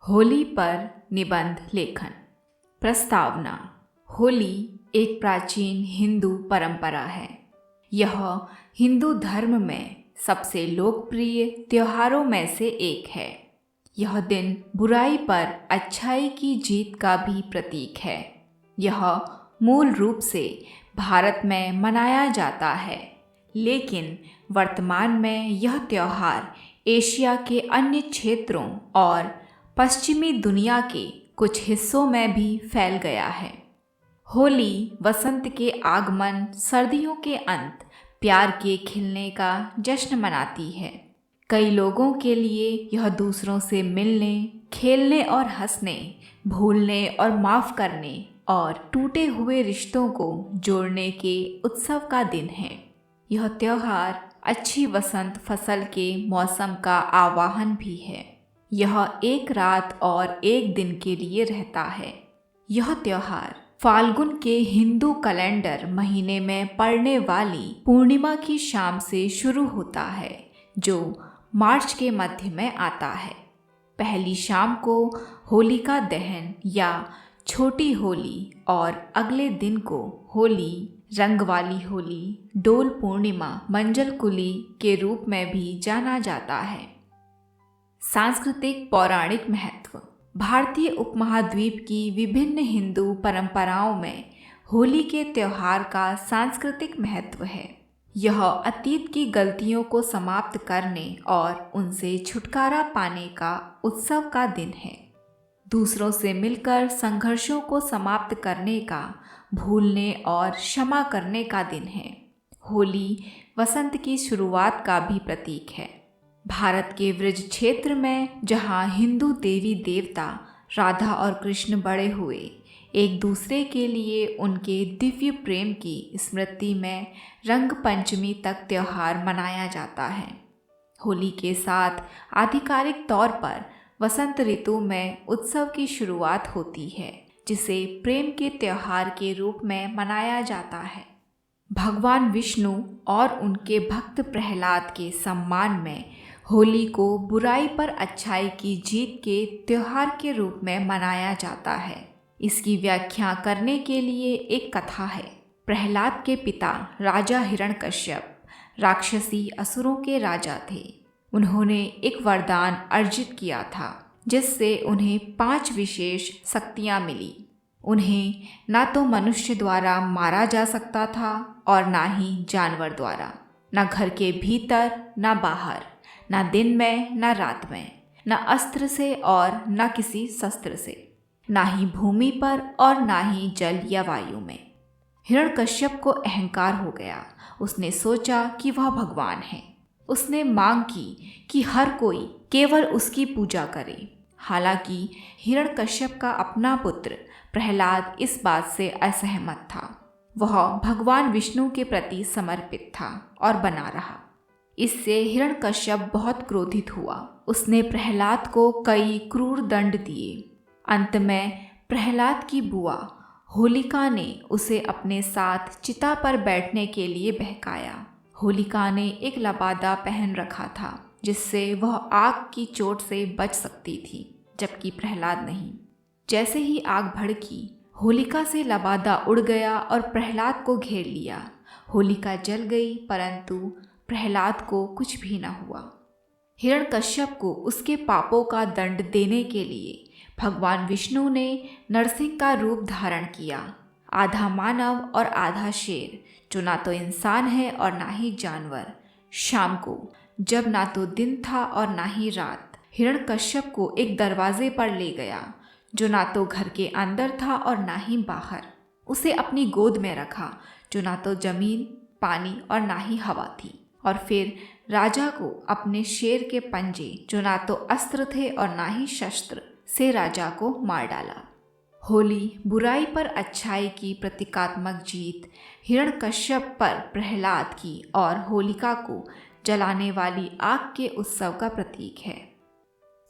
होली पर निबंध लेखन। प्रस्तावना। होली एक प्राचीन हिंदू परंपरा है। यह हिंदू धर्म में सबसे लोकप्रिय त्योहारों में से एक है। यह दिन बुराई पर अच्छाई की जीत का भी प्रतीक है। यह मूल रूप से भारत में मनाया जाता है, लेकिन वर्तमान में यह त्योहार एशिया के अन्य क्षेत्रों और पश्चिमी दुनिया के कुछ हिस्सों में भी फैल गया है। होली वसंत के आगमन, सर्दियों के अंत, प्यार के खिलने का जश्न मनाती है। कई लोगों के लिए यह दूसरों से मिलने, खेलने और हंसने, भूलने और माफ़ करने और टूटे हुए रिश्तों को जोड़ने के उत्सव का दिन है। यह त्योहार अच्छी वसंत फसल के मौसम का आवाहन भी है। यह एक रात और एक दिन के लिए रहता है। यह त्योहार फाल्गुन के हिंदू कैलेंडर महीने में पड़ने वाली पूर्णिमा की शाम से शुरू होता है, जो मार्च के मध्य में आता है। पहली शाम को होलिका दहन या छोटी होली और अगले दिन को होली, रंग वाली होली, डोल पूर्णिमा, मंजल कुली के रूप में भी जाना जाता है। सांस्कृतिक पौराणिक महत्व। भारतीय उपमहाद्वीप की विभिन्न हिंदू परंपराओं में होली के त्योहार का सांस्कृतिक महत्व है। यह अतीत की गलतियों को समाप्त करने और उनसे छुटकारा पाने का उत्सव का दिन है। दूसरों से मिलकर संघर्षों को समाप्त करने का, भूलने और क्षमा करने का दिन है। होली वसंत की शुरुआत का भी प्रतीक है। भारत के व्रज क्षेत्र में, जहाँ हिंदू देवी देवता राधा और कृष्ण बड़े हुए, एक दूसरे के लिए उनके दिव्य प्रेम की स्मृति में रंग पंचमी तक त्यौहार मनाया जाता है। होली के साथ आधिकारिक तौर पर वसंत ऋतु में उत्सव की शुरुआत होती है, जिसे प्रेम के त्यौहार के रूप में मनाया जाता है। भगवान विष्णु और उनके भक्त प्रहलाद के सम्मान में होली को बुराई पर अच्छाई की जीत के त्योहार के रूप में मनाया जाता है। इसकी व्याख्या करने के लिए एक कथा है। प्रहलाद के पिता राजा हिरण्यकश्यप राक्षसी असुरों के राजा थे। उन्होंने एक वरदान अर्जित किया था, जिससे उन्हें 5 विशेष शक्तियाँ मिली। उन्हें ना तो मनुष्य द्वारा मारा जा सकता था और ना ही जानवर द्वारा, ना घर के भीतर ना बाहर, ना दिन में ना रात में, ना अस्त्र से और ना किसी शस्त्र से, ना ही भूमि पर और ना ही जल या वायु में। हिरण्यकश्यप को अहंकार हो गया। उसने सोचा कि वह भगवान है। उसने मांग की कि हर कोई केवल उसकी पूजा करे। हालांकि हिरण्यकश्यप का अपना पुत्र प्रहलाद इस बात से असहमत था। वह भगवान विष्णु के प्रति समर्पित था और बना रहा। इससे हिरण्यकश्यप बहुत क्रोधित हुआ। उसने प्रहलाद को कई क्रूर दंड दिए। अंत में प्रहलाद की बुआ होलिका ने उसे अपने साथ चिता पर बैठने के लिए बहकाया। होलिका ने एक लबादा पहन रखा था, जिससे वह आग की चोट से बच सकती थी, जबकि प्रहलाद नहीं। जैसे ही आग भड़की, होलिका से लबादा उड़ गया और प्रहलाद को घेर लिया। होलिका जल गई, परंतु प्रहलाद को कुछ भी न हुआ। हिरण्यकश्यप को उसके पापों का दंड देने के लिए भगवान विष्णु ने नरसिंह का रूप धारण किया। आधा मानव और आधा शेर, जो ना तो इंसान है और ना ही जानवर। शाम को, जब ना तो दिन था और ना ही रात, हिरण्यकश्यप को एक दरवाजे पर ले गया, जो ना तो घर के अंदर था और ना ही बाहर। उसे अपनी गोद में रखा, जो ना तो जमीन, पानी और ना ही हवा थी, और फिर राजा को अपने शेर के पंजे, जो ना तो अस्त्र थे और ना ही शस्त्र, से राजा को मार डाला। होली बुराई पर अच्छाई की प्रतीकात्मक जीत, हिरण्यकश्यप पर प्रहलाद की और होलिका को जलाने वाली आग के उत्सव का प्रतीक है।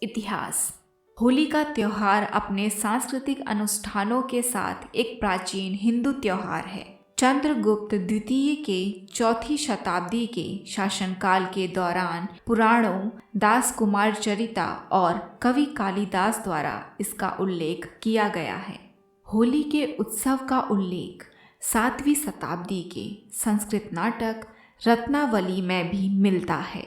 इतिहास। होली का त्यौहार अपने सांस्कृतिक अनुष्ठानों के साथ एक प्राचीन हिंदू त्यौहार है, चंद्रगुप्त द्वितीय के चौथी शताब्दी के शासनकाल के दौरान पुराणों, दास कुमार चरिता और कवि कालिदास द्वारा इसका उल्लेख किया गया है। होली के उत्सव का उल्लेख 7वीं शताब्दी के संस्कृत नाटक रत्नावली में भी मिलता है।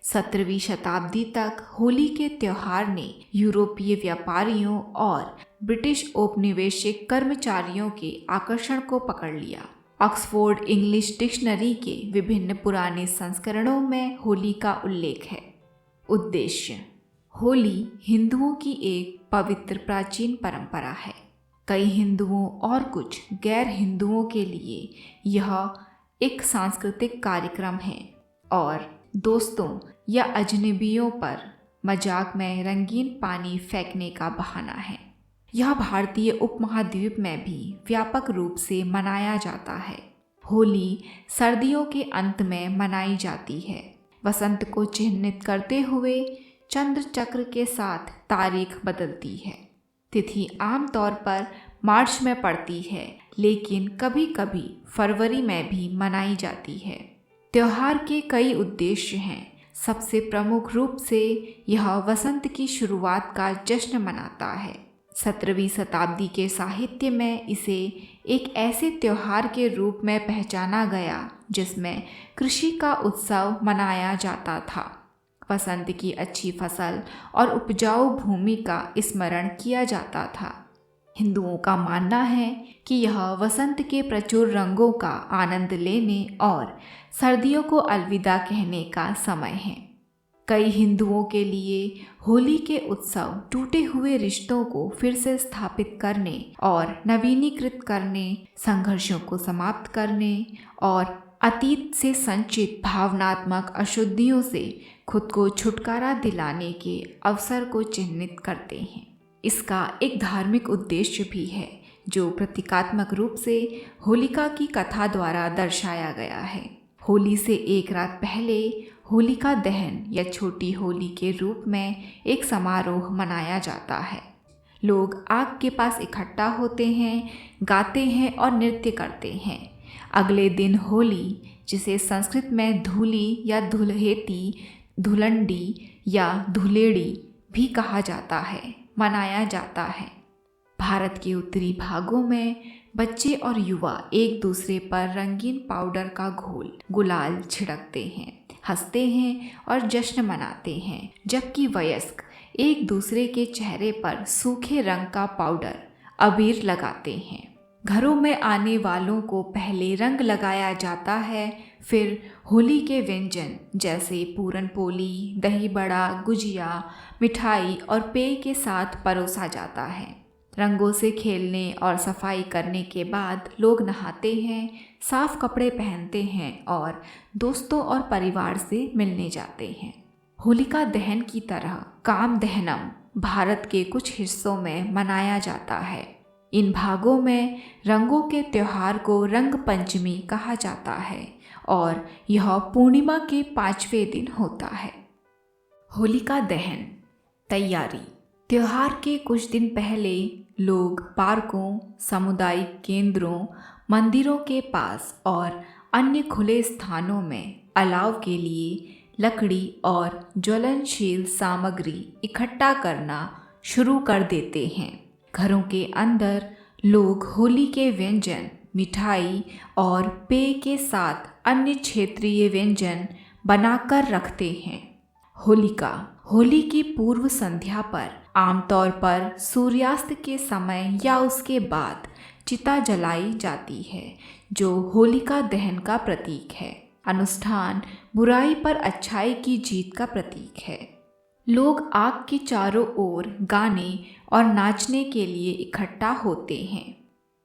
17वीं शताब्दी तक होली के त्योहार ने यूरोपीय व्यापारियों और ब्रिटिश औपनिवेशिक कर्मचारियों के आकर्षण को पकड़ लिया। ऑक्सफोर्ड इंग्लिश डिक्शनरी के विभिन्न पुराने संस्करणों में होली का उल्लेख है। उद्देश्य: होली हिंदुओं की एक पवित्र प्राचीन परंपरा है। कई हिंदुओं और कुछ गैर हिंदुओं के लिए यह एक सांस्कृतिक कार्यक्रम है और दोस्तों या अजनबियों पर मजाक में रंगीन पानी फेंकने का बहाना है। यह भारतीय उपमहाद्वीप में भी व्यापक रूप से मनाया जाता है। होली सर्दियों के अंत में मनाई जाती है। वसंत को चिन्हित करते हुए चंद्र चक्र के साथ तारीख बदलती है। तिथि आमतौर पर मार्च में पड़ती है, लेकिन कभी कभी फरवरी में भी मनाई जाती है। त्योहार के कई उद्देश्य हैं। सबसे प्रमुख रूप से यह वसंत की शुरुआत का जश्न मनाता है। 17वीं शताब्दी के साहित्य में इसे एक ऐसे त्योहार के रूप में पहचाना गया जिसमें कृषि का उत्सव मनाया जाता था। वसंत की अच्छी फसल और उपजाऊ भूमि का स्मरण किया जाता था। हिंदुओं का मानना है कि यह वसंत के प्रचुर रंगों का आनंद लेने और सर्दियों को अलविदा कहने का समय है। कई हिंदुओं के लिए होली के उत्सव टूटे हुए रिश्तों को फिर से स्थापित करने और नवीनीकृत करने, संघर्षों को समाप्त करने और अतीत से संचित भावनात्मक अशुद्धियों से खुद को छुटकारा दिलाने के अवसर को चिन्हित करते हैं। इसका एक धार्मिक उद्देश्य भी है जो प्रतीकात्मक रूप से होलिका की कथा द्वारा दर्शाया गया है। होली से एक रात पहले होलिका दहन या छोटी होली के रूप में एक समारोह मनाया जाता है। लोग आग के पास इकट्ठा होते हैं, गाते हैं और नृत्य करते हैं। अगले दिन होली, जिसे संस्कृत में धूली या धुलहेती, धुलंडी या धुलेड़ी भी कहा जाता है, मनाया जाता है। भारत के उत्तरी भागों में बच्चे और युवा एक दूसरे पर रंगीन पाउडर का घोल गुलाल छिड़कते हैं, हंसते हैं और जश्न मनाते हैं, जबकि वयस्क एक दूसरे के चेहरे पर सूखे रंग का पाउडर अबीर लगाते हैं। घरों में आने वालों को पहले रंग लगाया जाता है, फिर होली के व्यंजन जैसे पूरन पोली, दही बड़ा, गुजिया, मिठाई और पेय के साथ परोसा जाता है। रंगों से खेलने और सफाई करने के बाद लोग नहाते हैं, साफ कपड़े पहनते हैं और दोस्तों और परिवार से मिलने जाते हैं। होलिका दहन की तरह काम दहनम भारत के कुछ हिस्सों में मनाया जाता है। इन भागों में रंगों के त्योहार को रंग पंचमी कहा जाता है और यह पूर्णिमा के 5वें दिन होता है। होलिका दहन तैयारी: त्योहार के कुछ दिन पहले लोग पार्कों, सामुदायिक केंद्रों, मंदिरों के पास और अन्य खुले स्थानों में अलाव के लिए लकड़ी और ज्वलनशील सामग्री इकट्ठा करना शुरू कर देते हैं। घरों के अंदर लोग होली के व्यंजन, मिठाई और पेय के साथ अन्य क्षेत्रीय व्यंजन बनाकर रखते हैं। होलिका होली की पूर्व संध्या पर आमतौर पर सूर्यास्त के समय या उसके बाद चिता जलाई जाती है, जो होलिका दहन का प्रतीक है। अनुष्ठान बुराई पर अच्छाई की जीत का प्रतीक है। लोग आग के चारों ओर गाने और नाचने के लिए इकट्ठा होते हैं।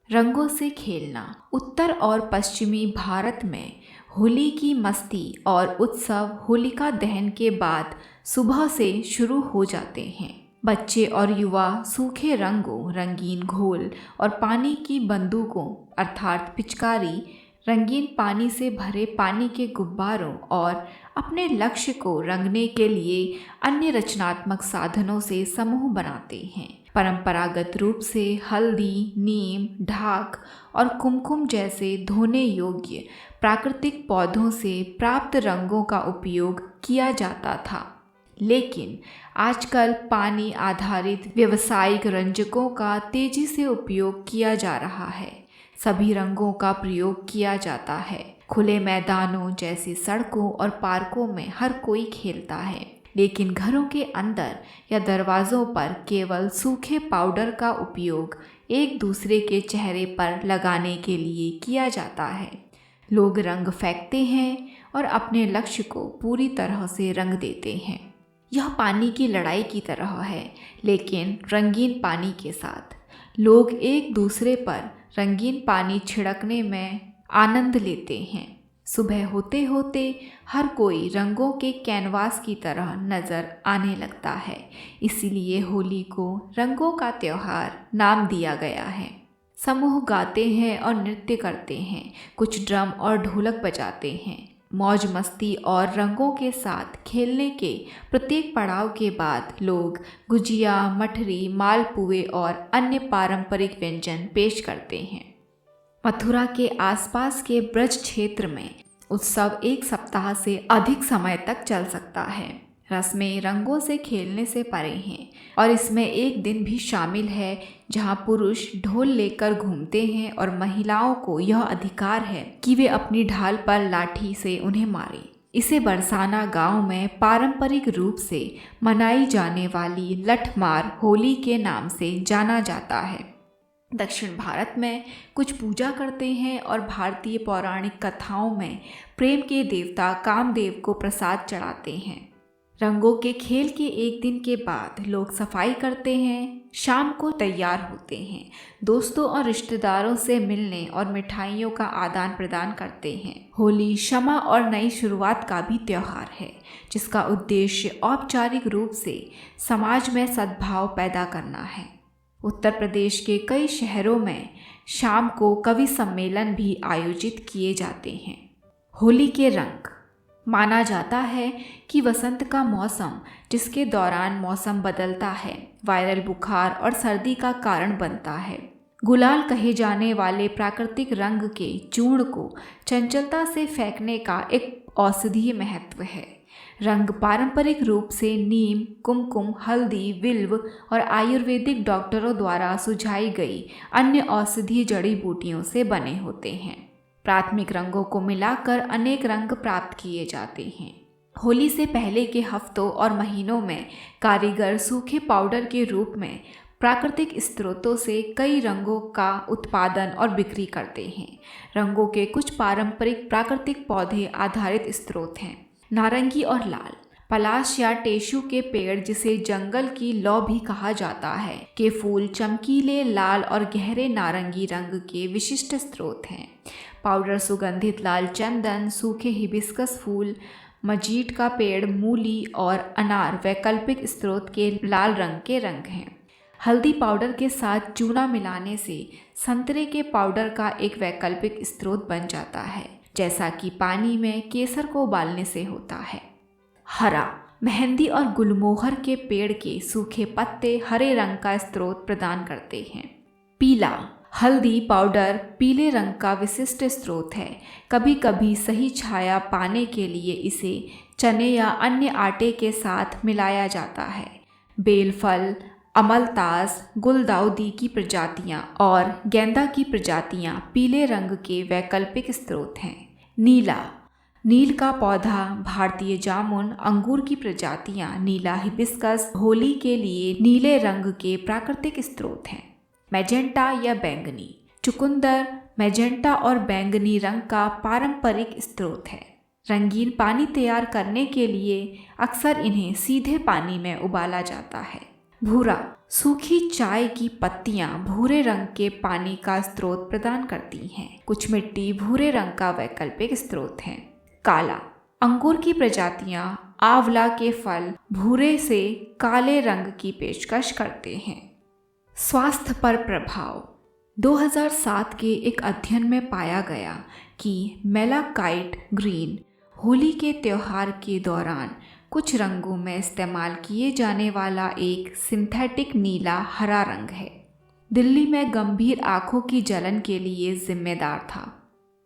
रंगों से खेलना: उत्तर और पश्चिमी भारत में होली की मस्ती और उत्सव होलिका दहन के बाद सुबह से शुरू हो जाते हैं। बच्चे और युवा सूखे रंगों, रंगीन घोल और पानी की बंदूकों अर्थात पिचकारी रंगीन पानी से भरे पानी के गुब्बारों और अपने लक्ष्य को रंगने के लिए अन्य रचनात्मक साधनों से समूह बनाते हैं। परंपरागत रूप से हल्दी, नीम, ढाक और कुमकुम जैसे धोने योग्य प्राकृतिक पौधों से प्राप्त रंगों का उपयोग किया जाता था, लेकिन आजकल पानी आधारित व्यावसायिक रंजकों का तेजी से उपयोग किया जा रहा है। सभी रंगों का प्रयोग किया जाता है। खुले मैदानों जैसे सड़कों और पार्कों में हर कोई खेलता है, लेकिन घरों के अंदर या दरवाज़ों पर केवल सूखे पाउडर का उपयोग एक दूसरे के चेहरे पर लगाने के लिए किया जाता है। लोग रंग फेंकते हैं और अपने लक्ष्य को पूरी तरह से रंग देते हैं। यह पानी की लड़ाई की तरह है, लेकिन रंगीन पानी के साथ। लोग एक दूसरे पर रंगीन पानी छिड़कने में आनंद लेते हैं। सुबह होते होते हर कोई रंगों के कैनवास की तरह नज़र आने लगता है। इसीलिए होली को रंगों का त्यौहार नाम दिया गया है। समूह गाते हैं और नृत्य करते हैं, कुछ ड्रम और ढोलक बजाते हैं। मौज मस्ती और रंगों के साथ खेलने के प्रत्येक पड़ाव के बाद लोग गुजिया, मठरी, मालपुए और अन्य पारंपरिक व्यंजन पेश करते हैं। मथुरा के आसपास के ब्रज क्षेत्र में उत्सव एक सप्ताह से अधिक समय तक चल सकता है। रस्में रंगों से खेलने से परे हैं और इसमें एक दिन भी शामिल है जहां पुरुष ढोल लेकर घूमते हैं और महिलाओं को यह अधिकार है कि वे अपनी ढाल पर लाठी से उन्हें मारें। इसे बरसाना गांव में पारंपरिक रूप से मनाई जाने वाली लठमार होली के नाम से जाना जाता है। दक्षिण भारत में कुछ पूजा करते हैं और भारतीय पौराणिक कथाओं में प्रेम के देवता कामदेव को प्रसाद चढ़ाते हैं। रंगों के खेल के एक दिन के बाद लोग सफाई करते हैं, शाम को तैयार होते हैं, दोस्तों और रिश्तेदारों से मिलने और मिठाइयों का आदान प्रदान करते हैं। होली क्षमा और नई शुरुआत का भी त्यौहार है, जिसका उद्देश्य औपचारिक रूप से समाज में सद्भाव पैदा करना है। उत्तर प्रदेश के कई शहरों में शाम को कवि सम्मेलन भी आयोजित किए जाते हैं। होली के रंग माना जाता है कि वसंत का मौसम, जिसके दौरान मौसम बदलता है, वायरल बुखार और सर्दी का कारण बनता है। गुलाल कहे जाने वाले प्राकृतिक रंग के चूर्ण को चंचलता से फेंकने का एक औषधीय महत्व है। रंग पारंपरिक रूप से नीम, कुमकुम, हल्दी, बिल्व और आयुर्वेदिक डॉक्टरों द्वारा सुझाई गई अन्य औषधीय जड़ी बूटियों से बने होते हैं। प्राथमिक रंगों को मिलाकर अनेक रंग प्राप्त किए जाते हैं। होली से पहले के हफ्तों और महीनों में कारीगर सूखे पाउडर के रूप में प्राकृतिक स्रोतों से कई रंगों का उत्पादन और बिक्री करते हैं। रंगों के कुछ पारंपरिक प्राकृतिक पौधे आधारित स्रोत हैं। नारंगी और लाल, पलाश या टेशु के पेड़, जिसे जंगल की लौ भी कहा जाता है, के फूल चमकीले लाल और गहरे नारंगी रंग के विशिष्ट स्रोत हैं। पाउडर सुगंधित लाल चंदन, सूखे हिबिस्कस फूल, मजीट का पेड़, मूली और अनार वैकल्पिक स्रोत के लाल रंग के रंग हैं। हल्दी पाउडर के साथ चूना मिलाने से संतरे के पाउडर का एक वैकल्पिक स्रोत बन जाता है, जैसा कि पानी में केसर को उबालने से होता है। हरा, मेहंदी और गुलमोहर के पेड़ के सूखे पत्ते हरे रंग का स्रोत प्रदान करते हैं। पीला, हल्दी पाउडर पीले रंग का विशिष्ट स्रोत है। कभी कभी सही छाया पाने के लिए इसे चने या अन्य आटे के साथ मिलाया जाता है। बेलफल, अमलतास, गुलदाउदी की प्रजातियां और गेंदा की प्रजातियां पीले रंग के वैकल्पिक स्रोत हैं। नीला, नील का पौधा, भारतीय जामुन, अंगूर की प्रजातियां, नीला हिबिस्कस होली के लिए नीले रंग के प्राकृतिक स्रोत हैं। मैजेंटा या बैंगनी, चुकंदर मैजेंटा और बैंगनी रंग का पारंपरिक स्रोत है। रंगीन पानी तैयार करने के लिए अक्सर इन्हें सीधे पानी में उबाला जाता है। भूरा, सूखी चाय की पत्तियां भूरे रंग के पानी का स्रोत प्रदान करती हैं। कुछ मिट्टी भूरे रंग का वैकल्पिक स्रोत है। काला, अंगूर की प्रजातियां आंवला के फल भूरे से काले रंग की पेशकश करते हैं। स्वास्थ्य पर प्रभाव, 2007 के एक अध्ययन में पाया गया कि मेलाकाइट ग्रीन होली के त्यौहार के दौरान कुछ रंगों में इस्तेमाल किए जाने वाला एक सिंथेटिक नीला हरा रंग है। दिल्ली में गंभीर आंखों की जलन के लिए जिम्मेदार था।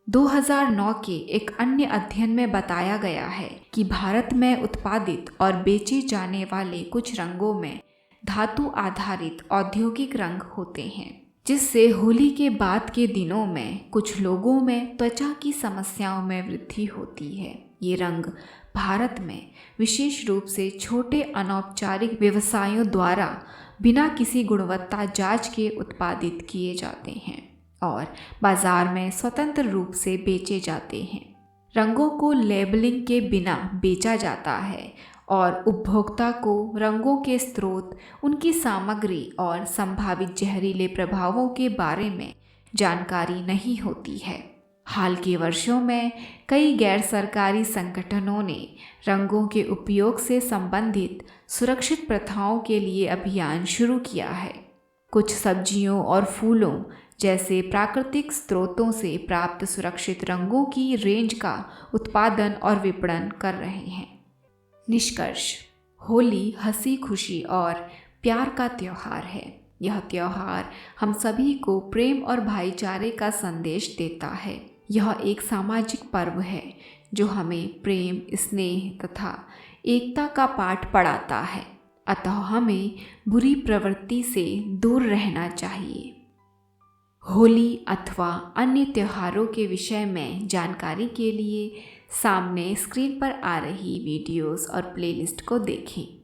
2009 के एक अन्य अध्ययन में बताया गया है कि भारत में उत्पादित और बेचे जाने वाले कुछ रंगों में धातु आधारित औद्योगिक रंग होते हैं, जिससे होली के बाद के दिनों में कुछ लोगों में त्वचा की समस्याओं में वृद्धि होती है। ये रंग भारत में विशेष रूप से छोटे अनौपचारिक व्यवसायों द्वारा बिना किसी गुणवत्ता जांच के उत्पादित किए जाते हैं और बाजार में स्वतंत्र रूप से बेचे जाते हैं। रंगों को लेबलिंग के बिना बेचा जाता है और उपभोक्ता को रंगों के स्रोत, उनकी सामग्री और संभावित जहरीले प्रभावों के बारे में जानकारी नहीं होती है। हाल के वर्षों में कई गैर सरकारी संगठनों ने रंगों के उपयोग से संबंधित सुरक्षित प्रथाओं के लिए अभियान शुरू किया है। कुछ सब्जियों और फूलों जैसे प्राकृतिक स्रोतों से प्राप्त सुरक्षित रंगों की रेंज का उत्पादन और विपणन कर रहे हैं। निष्कर्ष: होली हंसी खुशी और प्यार का त्यौहार है। यह त्यौहार हम सभी को प्रेम और भाईचारे का संदेश देता है। यह एक सामाजिक पर्व है जो हमें प्रेम, स्नेह तथा एकता का पाठ पढ़ाता है। अतः हमें बुरी प्रवृत्ति से दूर रहना चाहिए। होली अथवा अन्य त्योहारों के विषय में जानकारी के लिए सामने स्क्रीन पर आ रही वीडियोस और प्लेलिस्ट को देखें।